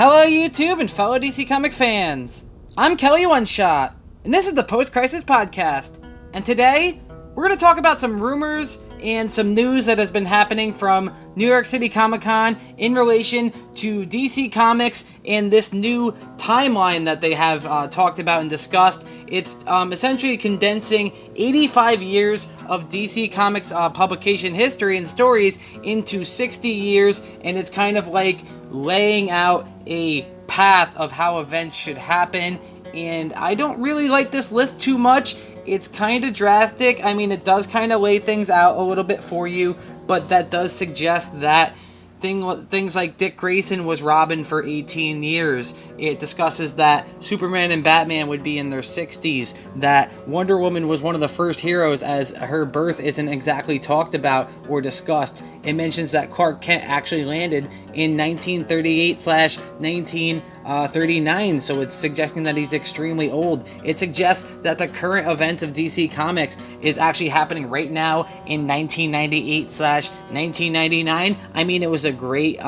Hello YouTube and fellow DC Comic fans! I'm Kelly One Shot, and this is the Post-Crisis Podcast. And today, we're going to talk about some rumors and some news that has been happening from New York City Comic Con in relation to DC Comics and this new timeline that they have talked about and discussed. It's essentially condensing 85 years of DC Comics publication history and stories into 60 years, and it's kind of like laying out a path of how events should happen. And I don't really like this list too much. It's kind of drastic. I mean, it does kind of lay things out a little bit for you, but that does suggest that things like Dick Grayson was Robin for 18 years. It discusses that Superman and Batman would be in their 60s, that Wonder Woman was one of the first heroes as her birth isn't exactly talked about or discussed. It mentions that Clark Kent actually landed in 1938/1939, so it's suggesting that he's extremely old. It suggests that the current event of DC Comics is actually happening right now in 1998/1999. I mean, it was a great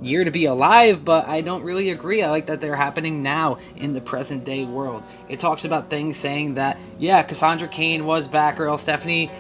year to be alive, but I don't really agree. I like that they're happening now in the present day world. It talks about things saying that, yeah, Cassandra Cain was Batgirl, Stephanie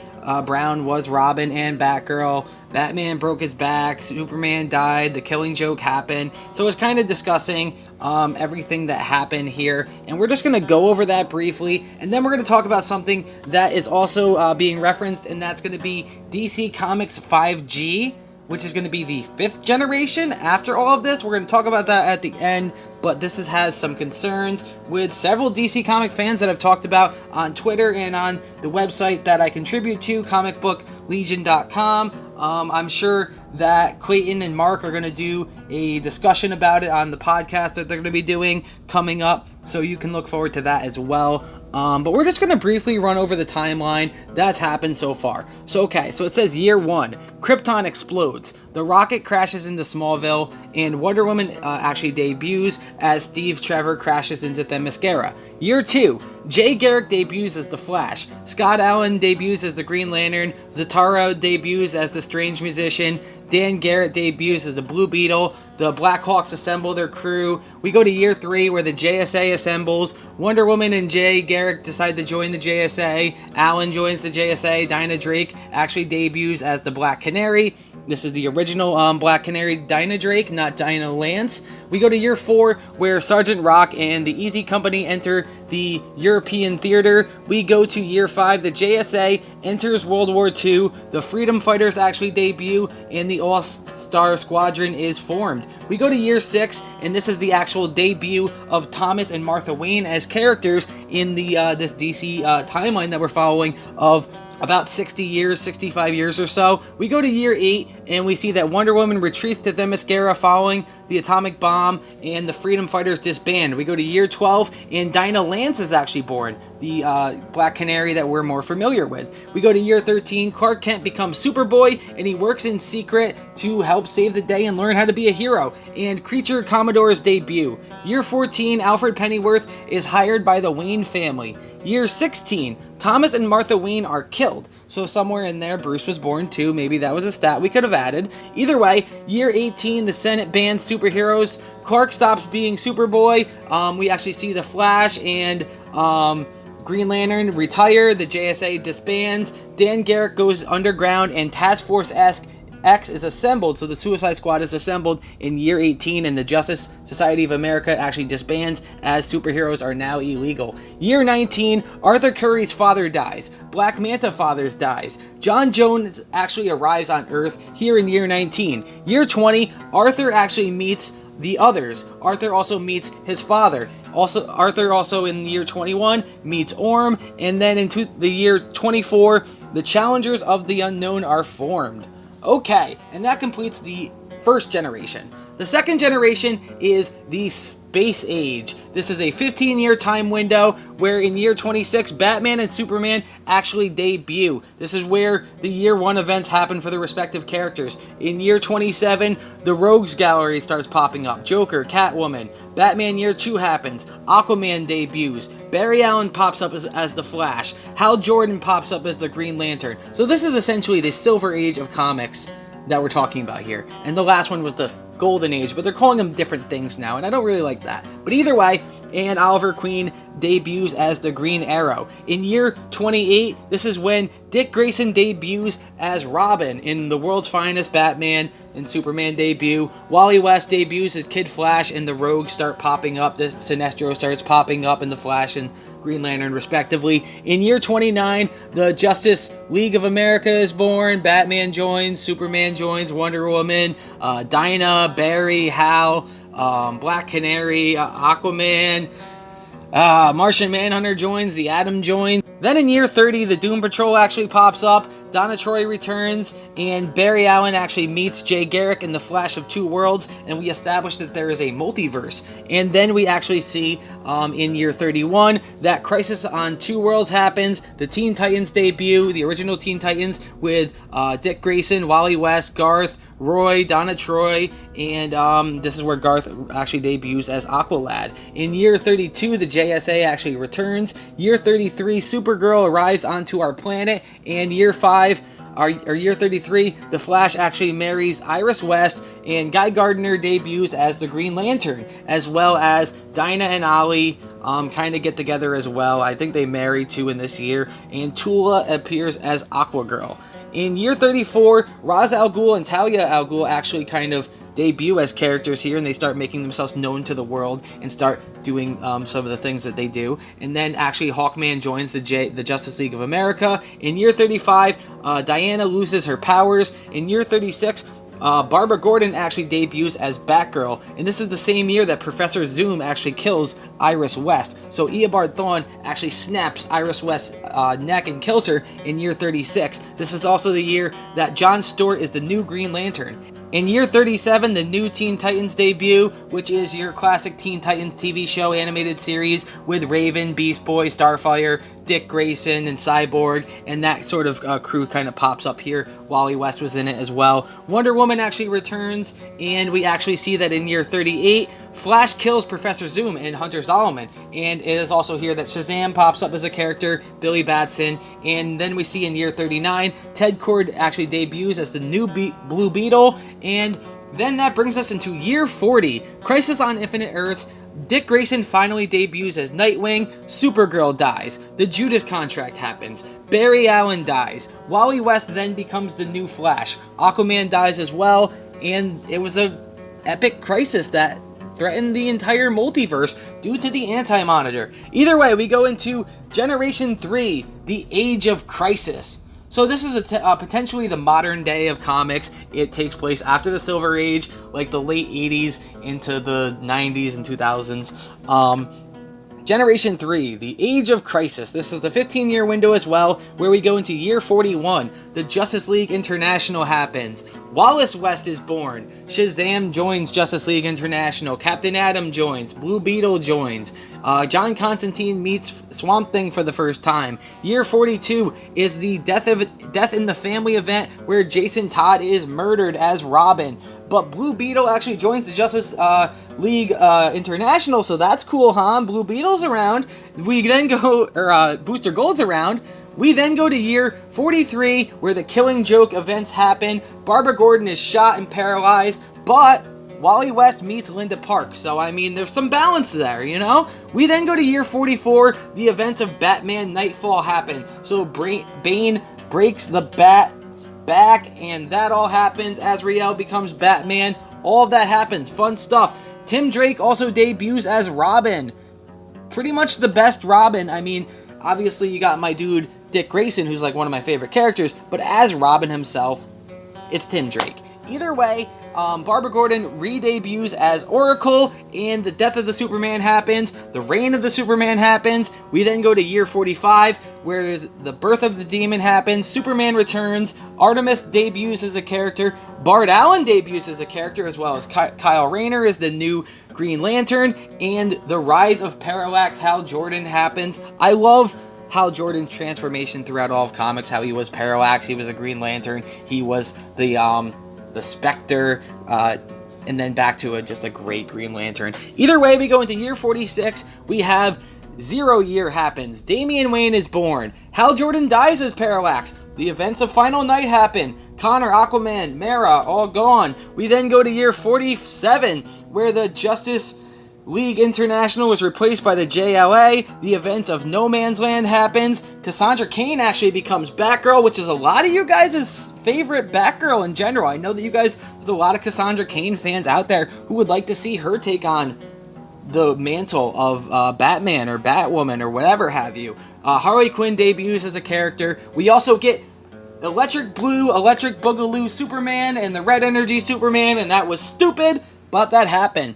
Brown was Robin and Batgirl, Batman broke his back, Superman died, the Killing Joke happened. So it's kind of discussing everything that happened here, and we're just going to go over that briefly, and then we're going to talk about something that is also being referenced, and that's going to be DC Comics 5G, which is going to be the 5th generation after all of this. We're going to talk about that at the end, but this has some concerns with several DC comic fans that I've talked about on Twitter and on the website that I contribute to, comicbooklegion.com. I'm sure that Clayton and Mark are going to do a discussion about it on the podcast that they're going to be doing coming up, so you can look forward to that as well. But we're just going to briefly run over the timeline that's happened so far. So it says year 1, Krypton explodes, the rocket crashes into Smallville, and Wonder Woman actually debuts as Steve Trevor crashes into Themyscira. Year 2, Jay Garrick debuts as the Flash, Scott Allen debuts as the Green Lantern, Zatara debuts as the Strange Musician, Dan Garrett debuts as the Blue Beetle, the Black Hawks assemble their crew. We go to year 3 where the JSA assembles. Wonder Woman and Jay Garrick decide to join the JSA. Allen joins the JSA. Dinah Drake actually debuts as the Black Canary. This is the original Black Canary, Dinah Drake, not Dinah Lance. We go to year 4 where Sergeant Rock and the Easy Company enter the European theater. We go to year 5, the JSA enters World War II, the Freedom Fighters actually debut, and the All-Star Squadron is formed. We go to year 6, and this is the actual debut of Thomas and Martha Wayne as characters in the this DC timeline that we're following of about 60 years, 65 years or so. We go to year 8, and we see that Wonder Woman retreats to Themyscira following the atomic bomb, and the Freedom Fighters disband. We go to year 12, and Dinah Lance is actually born, the Black Canary that we're more familiar with. We go to year 13, Clark Kent becomes Superboy, and he works in secret to help save the day and learn how to be a hero, and Creature Commodores debut. Year 14, Alfred Pennyworth is hired by the Wayne family. Year 16, Thomas and Martha Wayne are killed. So somewhere in there, Bruce was born too. Maybe that was a stat we could have added. Either way, year 18, the Senate bans superheroes. Clark stops being Superboy. We actually see the Flash and Green Lantern retire. The JSA disbands. Dan Garrett goes underground, and Task Force X is assembled, so the Suicide Squad is assembled in year 18, and the Justice Society of America actually disbands as superheroes are now illegal. Year 19, Arthur Curry's father dies. Black Manta Fathers dies. John Jones actually arrives on Earth here in year 19. Year 20, Arthur actually meets the others. Arthur also meets his father. Arthur also in year 21 meets Orm, and then into the year 24, the Challengers of the Unknown are formed. Okay, and that completes the first generation. The second generation is the Space Age. This is a 15-year time window where in year 26, Batman and Superman actually debut. This is where the year 1 events happen for the respective characters. In year 27, the Rogues Gallery starts popping up. Joker, Catwoman. Batman year 2 happens. Aquaman debuts. Barry Allen pops up as the Flash. Hal Jordan pops up as the Green Lantern. So this is essentially the Silver Age of comics that we're talking about here. And the last one was the golden age, but they're calling them different things now, and I don't really like that. But either way, and Oliver Queen debuts as the Green Arrow. In year 28, this is when Dick Grayson debuts as Robin in the World's Finest Batman and Superman debut. Wally West debuts as Kid Flash, and the Rogues start popping up. The Sinestro starts popping up in the Flash and Green Lantern, respectively. In year 29, the Justice League of America is born. Batman joins, Superman joins, Wonder Woman, Dinah, Barry, Hal, Black Canary, Aquaman, Martian Manhunter joins, the Atom joins. Then in year 30, the Doom Patrol actually pops up, Donna Troy returns, and Barry Allen actually meets Jay Garrick in the Flash of Two Worlds, and we establish that there is a multiverse. And then we actually see in year 31 that Crisis on Two Worlds happens, the Teen Titans debut, the original Teen Titans with Dick Grayson, Wally West, Garth, Roy, Donna Troy, and this is where Garth actually debuts as Aqualad. In year 32, the JSA actually returns. Year 33, Supergirl arrives onto our planet. And year 5, or year 33, the Flash actually marries Iris West, and Guy Gardner debuts as the Green Lantern, as well as Dinah and Ollie kind of get together as well. I think they marry too in this year, and Tula appears as Aquagirl. In year 34, Ra's al Ghul and Talia al Ghul actually kind of debut as characters here, and they start making themselves known to the world and start doing some of the things that they do. And then actually Hawkman joins the Justice League of America. In year 35, Diana loses her powers. In year 36, Barbara Gordon actually debuts as Batgirl, and this is the same year that Professor Zoom actually kills Iris West. So Eobard Thawne actually snaps Iris West's neck and kills her in year 36. This is also the year that John Stewart is the new Green Lantern. In year 37, the new Teen Titans debut, which is your classic Teen Titans TV show animated series with Raven, Beast Boy, Starfire, Dick Grayson, and Cyborg, and that sort of crew kind of pops up here. Wally West was in it as well. Wonder Woman actually returns, and we actually see that in year 38, Flash kills Professor Zoom and Hunter Zolomon, and it is also here that Shazam pops up as a character, Billy Batson, and then we see in year 39, Ted Kord actually debuts as the new Blue Beetle, and then that brings us into year 40, Crisis on Infinite Earths. Dick Grayson finally debuts as Nightwing, Supergirl dies, the Judas Contract happens, Barry Allen dies, Wally West then becomes the new Flash, Aquaman dies as well, and it was a epic crisis that threatened the entire multiverse due to the Anti-Monitor. Either way, we go into Generation 3, the Age of Crisis. So this is potentially the modern day of comics. It takes place after the Silver Age, like the late 80s into the 90s and 2000s. Generation 3, the Age of Crisis. This is the 15-year window as well, where we go into year 41. The Justice League International happens. Wallace West is born. Shazam joins Justice League International. Captain Atom joins. Blue Beetle joins. John Constantine meets Swamp Thing for the first time. Year 42 is the Death in the Family event where Jason Todd is murdered as Robin. But Blue Beetle actually joins the Justice League International, so that's cool, huh? Blue Beetle's around. We then go, Booster Gold's around. We then go to year 43, where the Killing Joke events happen. Barbara Gordon is shot and paralyzed, but Wally West meets Linda Park, so I mean, there's some balance there, you know? We then go to year 44, the events of Batman Nightfall happen. So Bane breaks the Bat's back, and that all happens. Azrael becomes Batman. All of that happens. Fun stuff. Tim Drake also debuts as Robin. Pretty much the best Robin. I mean, obviously you got my dude Dick Grayson, who's like one of my favorite characters, but as Robin himself, it's Tim Drake. Either way, Barbara Gordon re-debuts as Oracle, and the death of the Superman happens, the reign of the Superman happens. We then go to year 45, where the birth of the demon happens, Superman returns, Artemis debuts as a character, Bart Allen debuts as a character, as well as Kyle Rayner is the new Green Lantern, and the rise of Parallax Hal Jordan happens. I love Hal Jordan's transformation throughout all of comics, how he was Parallax, he was a Green Lantern, he was the Spectre, and then back to just a great Green Lantern. Either way, we go into year 46. We have 0 year happens. Damian Wayne is born. Hal Jordan dies as Parallax. The events of Final Night happen. Connor, Aquaman, Mara, all gone. We then go to year 47, where the Justice League International was replaced by the JLA. The events of No Man's Land happens. Cassandra Cain actually becomes Batgirl, which is a lot of you guys' favorite Batgirl in general. I know that you guys, there's a lot of Cassandra Cain fans out there who would like to see her take on the mantle of Batman or Batwoman or whatever have you. Harley Quinn debuts as a character. We also get Electric Blue, Electric Boogaloo Superman and the Red Energy Superman, and that was stupid, but that happened.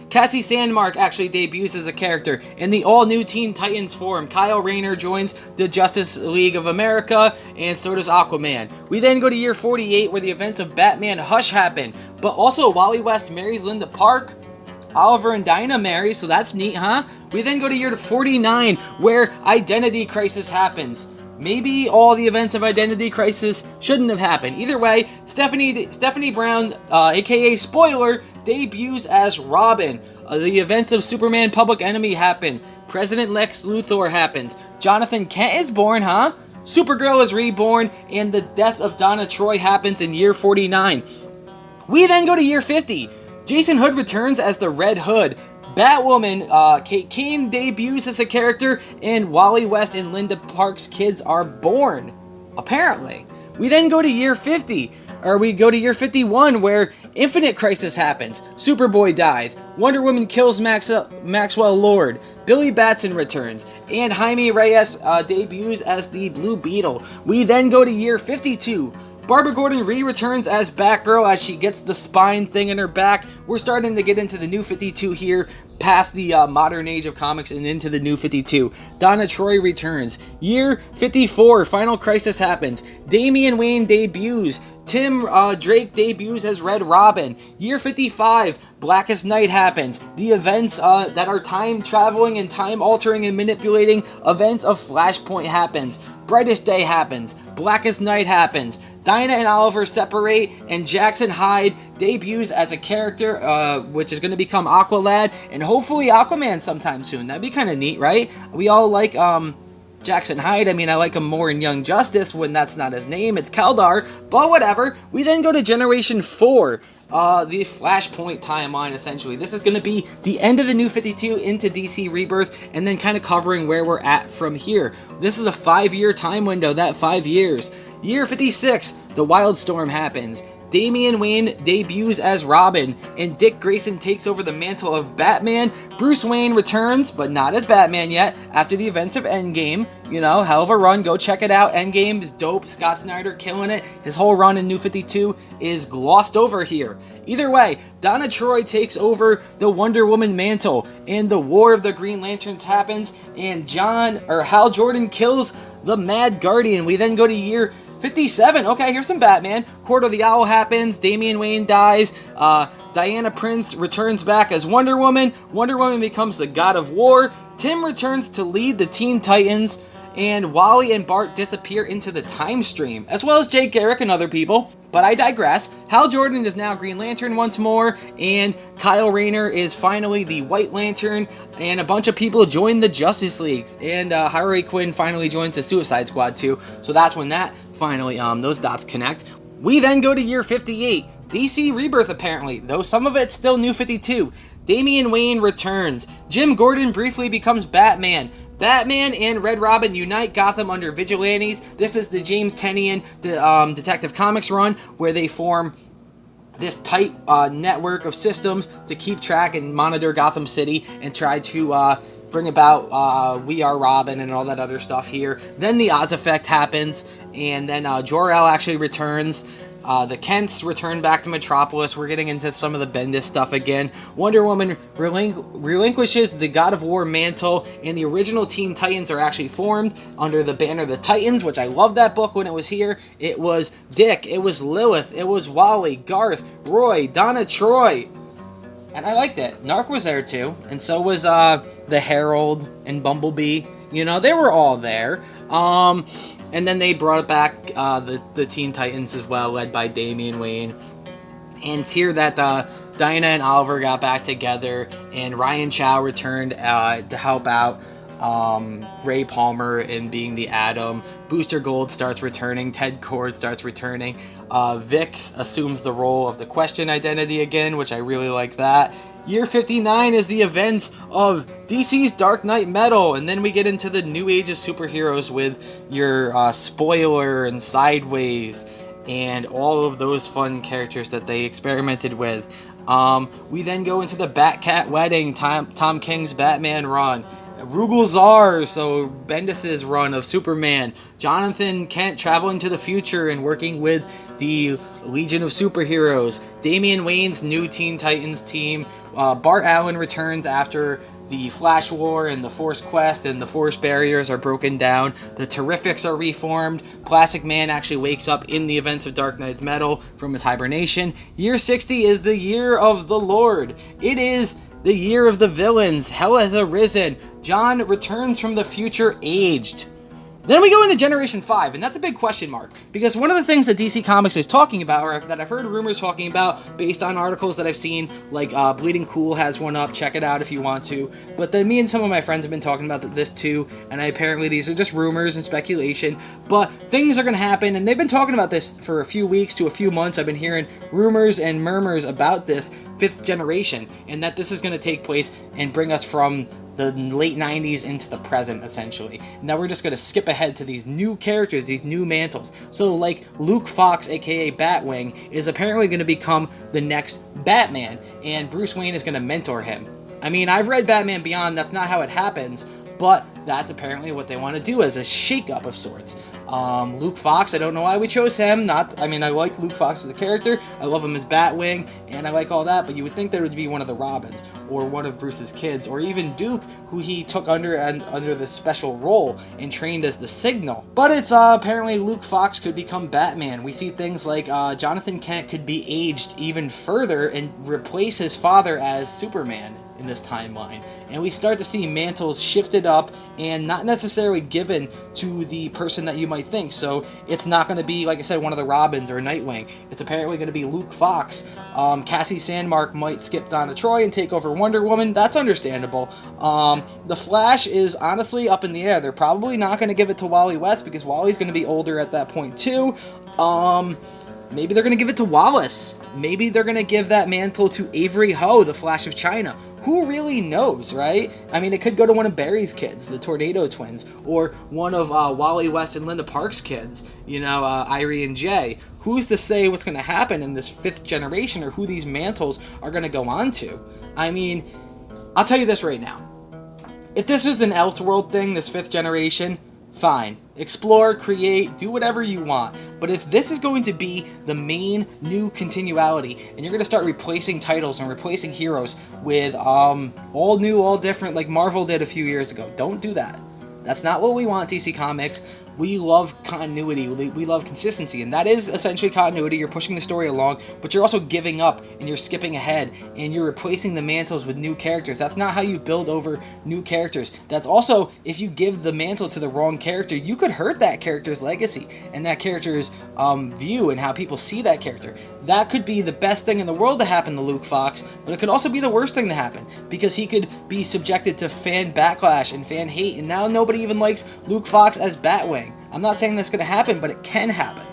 Cassie Sandmark actually debuts as a character in the all-new Teen Titans form. Kyle Rayner joins the Justice League of America, and so does Aquaman. We then go to year 48, where the events of Batman Hush happen, but also Wally West marries Linda Park. Oliver and Dinah marry, so that's neat, huh? We then go to year 49, where Identity Crisis happens. Maybe all the events of Identity Crisis shouldn't have happened. Either way, Stephanie Brown, aka Spoiler, debuts as Robin. The events of Superman Public Enemy happen. President Lex Luthor happens. Jonathan Kent is born, huh? Supergirl is reborn, and the death of Donna Troy happens in year 49. We then go to year 50. Jason Hood returns as the Red Hood. Batwoman, Kate Kane debuts as a character, and Wally West and Linda Park's kids are born, apparently. We then go to year 50, or we go to year 51, where Infinite Crisis happens. Superboy dies. Wonder Woman kills Maxwell Lord. Billy Batson returns, and Jaime Reyes debuts as the Blue Beetle. We then go to year 52. Barbara Gordon returns as Batgirl as she gets the spine thing in her back. We're starting to get into the New 52 here, past the modern age of comics and into the New 52. Donna Troy returns. Year 54, Final Crisis happens. Damian Wayne debuts. Tim Drake debuts as Red Robin. Year 55, Blackest Night happens. The events that are time traveling and time altering and manipulating events of Flashpoint happens. Brightest Day happens. Blackest Night happens. Dinah and Oliver separate, and Jackson Hyde debuts as a character, which is going to become Aqualad, and hopefully Aquaman sometime soon. That'd be kind of neat, right? We all like Jackson Hyde. I mean, I like him more in Young Justice when that's not his name. It's Keldar, but whatever. We then go to Generation 4. The Flashpoint timeline, essentially. This is going to be the end of the New 52 into DC Rebirth, and then kind of covering where we're at from here. This is a 5-year time window, that 5 years. Year 56, the Wildstorm happens. Damian Wayne debuts as Robin, and Dick Grayson takes over the mantle of Batman. Bruce Wayne returns, but not as Batman yet, after the events of Endgame. You know, hell of a run, go check it out. Endgame is dope, Scott Snyder killing it. His whole run in New 52 is glossed over here. Either way, Donna Troy takes over the Wonder Woman mantle, and the War of the Green Lanterns happens, and Hal Jordan kills the Mad Guardian. We then go to year 57. Okay, here's some Batman. Court of the Owl happens. Damian Wayne dies. Diana Prince returns back as Wonder Woman. Wonder Woman becomes the God of War. Tim returns to lead the Teen Titans. And Wally and Bart disappear into the time stream, as well as Jay Garrick and other people. But I digress. Hal Jordan is now Green Lantern once more, and Kyle Rayner is finally the White Lantern, and a bunch of people join the Justice League. And Harley Quinn finally joins the Suicide Squad too, so that's when that finally, those dots connect. We then go to year 58. DC Rebirth apparently, though some of it's still New 52. Damian Wayne returns. Jim Gordon briefly becomes Batman. Batman and Red Robin unite Gotham under vigilantes. This is the James Tynion Detective Comics run, where they form this tight network of systems to keep track and monitor Gotham City and try to bring about We Are Robin and all that other stuff here. Then the Oz Effect happens, and then Jor-El actually returns. The Kents return back to Metropolis. We're getting into some of the Bendis stuff again. Wonder Woman relinquishes the God of War mantle, and the original Teen Titans are actually formed under the banner the Titans, which I loved that book when it was here. It was Dick, it was Lilith, it was Wally, Garth, Roy, Donna Troy, and I liked it. Narc was there too, and so was the Herald and Bumblebee. You know, they were all there. And then they brought back the Teen Titans as well, led by Damian Wayne. And it's here that Dinah and Oliver got back together, and Ryan Chow returned to help out. Ray Palmer in being the Atom. Booster Gold starts returning. Ted Kord starts returning. Vix assumes the role of the Question identity again, which I really like that. Year 59 is the events of DC's Dark Knight Metal, and then we get into the new age of superheroes with your Spoiler and Sideways and all of those fun characters that they experimented with. We then go into the Batcat Wedding, Tom King's Batman run. Rugal Zar, so Bendis' run of Superman. Jonathan Kent traveling to the future and working with the Legion of Superheroes. Damian Wayne's new Teen Titans team. Bart Allen returns after the Flash War and the Force Quest and the Force barriers are broken down. The Terrifics are reformed. Plastic Man actually wakes up in the events of Dark Knight's Metal from his hibernation. Year 60 is the year of the Lord. It is the year of the villains. Hell has arisen. John returns from the future aged. Then we go into Generation 5, and that's a big question mark, because one of the things that DC Comics is talking about, or that I've heard rumors talking about, based on articles that I've seen, like Bleeding Cool has one up, check it out if you want to, but then me and some of my friends have been talking about this too, and apparently these are just rumors and speculation, but things are going to happen, and they've been talking about this for a few weeks to a few months. I've been hearing rumors and murmurs about this 5th generation, and that this is going to take place and bring us from the late 90s into the present, essentially. Now we're just going to skip ahead to these new characters, these new mantles. So like Luke Fox, aka Batwing, is apparently going to become the next Batman, and Bruce Wayne is going to mentor him. I mean, I've read Batman Beyond, that's not how it happens, but that's apparently what they want to do as a shake-up of sorts. Luke Fox, I don't know why we chose him. I like Luke Fox as a character, I love him as Batwing, and I like all that, but you would think that it would be one of the Robins, or one of Bruce's kids, or even Duke, who he took under this special role and trained as the Signal. But it's apparently Luke Fox could become Batman. We see things like Jonathan Kent could be aged even further and replace his father as Superman in this timeline, and we start to see mantles shifted up and not necessarily given to the person that you might think. So it's not going to be, like I said, one of the Robins or Nightwing. It's apparently going to be Luke Fox. Cassie Sandmark might skip Donna Troy and take over Wonder Woman. That's understandable. The Flash is honestly up in the air. They're probably not going to give it to Wally West because Wally's going to be older at that point too. Maybe they're going to give it to Wallace. Maybe they're going to give that mantle to Avery Ho, the Flash of China. Who really knows, right? I mean, it could go to one of Barry's kids, the Tornado Twins, or one of Wally West and Linda Park's kids, Irie and Jay. Who's to say what's going to happen in this 5th generation, or who these mantles are going to go on to? I mean, I'll tell you this right now. If this is an Elseworld thing, this 5th generation, fine. Explore, create, do whatever you want. But if this is going to be the main new continuality, and you're going to start replacing titles and replacing heroes with all new, all different, like Marvel did a few years ago, don't do that. That's not what we want, DC Comics. We love continuity, we love consistency, and that is essentially continuity. You're pushing the story along, but you're also giving up, and you're skipping ahead, and you're replacing the mantles with new characters. That's not how you build over new characters. That's also, if you give the mantle to the wrong character, you could hurt that character's legacy, and that character's view, and how people see that character. That could be the best thing in the world to happen to Luke Fox, but it could also be the worst thing to happen, because he could be subjected to fan backlash and fan hate, and now nobody even likes Luke Fox as Batwing. I'm not saying that's going to happen, but it can happen.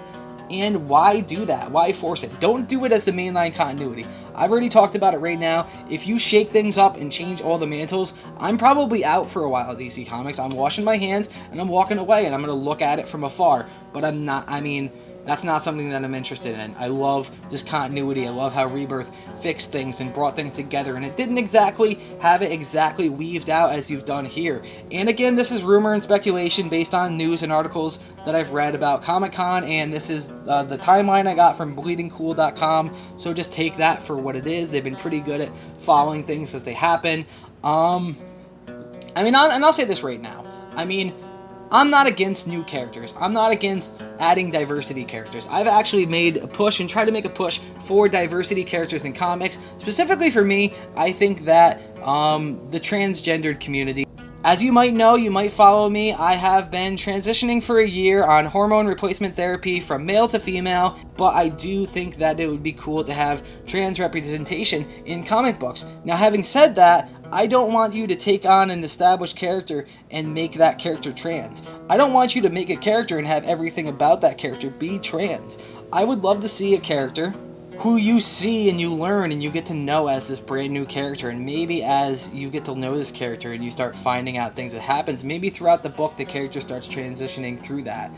And why do that? Why force it? Don't do it as the mainline continuity. I've already talked about it right now. If you shake things up and change all the mantles, I'm probably out for a while at DC Comics. I'm washing my hands and I'm walking away and I'm going to look at it from afar. But that's not something that I'm interested in. I love this continuity. I love how Rebirth fixed things and brought things together, and it didn't exactly have it exactly weaved out as you've done here. And again, this is rumor and speculation based on news and articles that I've read about Comic-Con, and this is the timeline I got from bleedingcool.com, so just take that for what it is. They've been pretty good at following things as they happen. And I'll say this right now. I'm not against new characters. I'm not against adding diversity characters. I've actually made a push and tried to make a push for diversity characters in comics. Specifically for me, I think that the transgendered community. As you might know, you might follow me, I have been transitioning for a year on hormone replacement therapy from male to female, but I do think that it would be cool to have trans representation in comic books. Now, having said that, I don't want you to take on an established character and make that character trans. I don't want you to make a character and have everything about that character be trans. I would love to see a character who you see and you learn and you get to know as this brand new character, and maybe as you get to know this character and you start finding out things that happens, maybe throughout the book the character starts transitioning through that.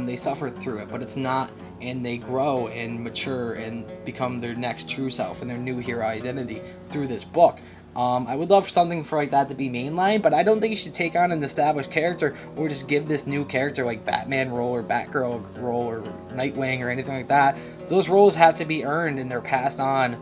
They suffer through it, but it's not, and they grow and mature and become their next true self and their new hero identity through this book. I would love for something for like that to be mainline, but I don't think you should take on an established character or just give this new character like Batman role or Batgirl role or Nightwing or anything like that. Those roles have to be earned and they're passed on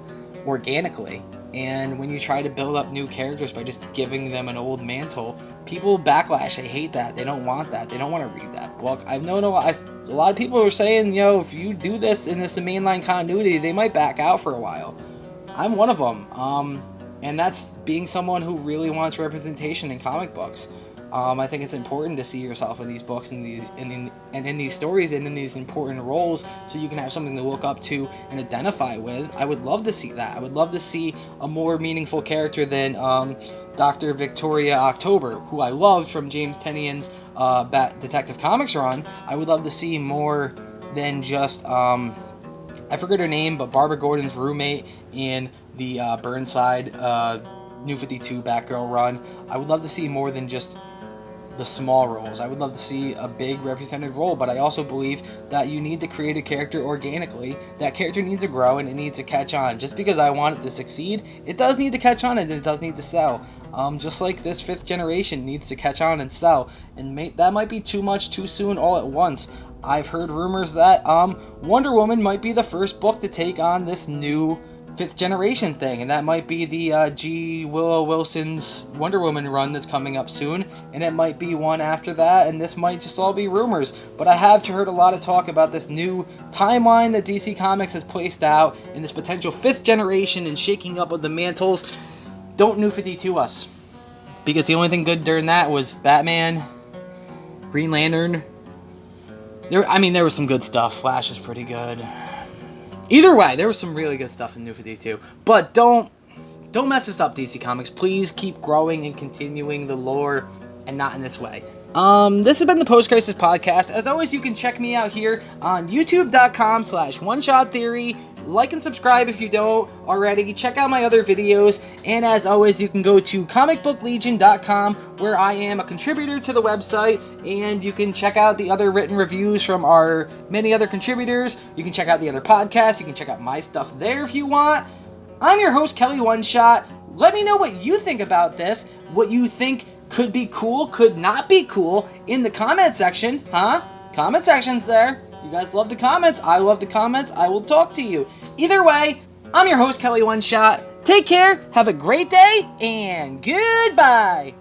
organically. And when you try to build up new characters by just giving them an old mantle, people backlash. They hate that. They don't want that. They don't want to read that book. I've known a lot of people are saying, if you do this in this mainline continuity, they might back out for a while. I'm one of them. And that's being someone who really wants representation in comic books. I think it's important to see yourself in these books and in these stories and in these important roles, so you can have something to look up to and identify with. I would love to see that. I would love to see a more meaningful character than Dr. Victoria October, who I loved from James Tynion's Detective Comics run. I would love to see more than just I forget her name, but Barbara Gordon's roommate in the Burnside New 52 Batgirl run. I would love to see more than just the small roles. I would love to see a big represented role, but I also believe that you need to create a character organically. That character needs to grow and it needs to catch on. Just because I want it to succeed, it does need to catch on and it does need to sell. Just like this 5th generation needs to catch on and sell. And that might be too much too soon all at once. I've heard rumors that Wonder Woman might be the first book to take on this new 5th generation thing, and that might be the G. Willow Wilson's Wonder Woman run that's coming up soon, and it might be one after that, and this might just all be rumors, but I have heard a lot of talk about this new timeline that DC Comics has placed out in this potential 5th generation and shaking up of the mantles. Don't New 52 us, because the only thing good during that was Batman, Green Lantern. There was some good stuff. Flash is pretty good. Either way, there was some really good stuff in New 52. But don't mess this up, DC Comics. Please keep growing and continuing the lore, and not in this way. This has been the Post Crisis Podcast. As always, you can check me out here on youtube.com/OneShotTheory. Like and subscribe if you don't already. Check out my other videos. And as always, you can go to comicbooklegion.com, where I am a contributor to the website. And you can check out the other written reviews from our many other contributors. You can check out the other podcasts. You can check out my stuff there if you want. I'm your host, Kelly One Shot. Let me know what you think about this. What you think could be cool, could not be cool, in the comment section, huh? Comment section's there. You guys love the comments. I love the comments. I will talk to you. Either way, I'm your host, Kelly One Shot. Take care, have a great day, and goodbye.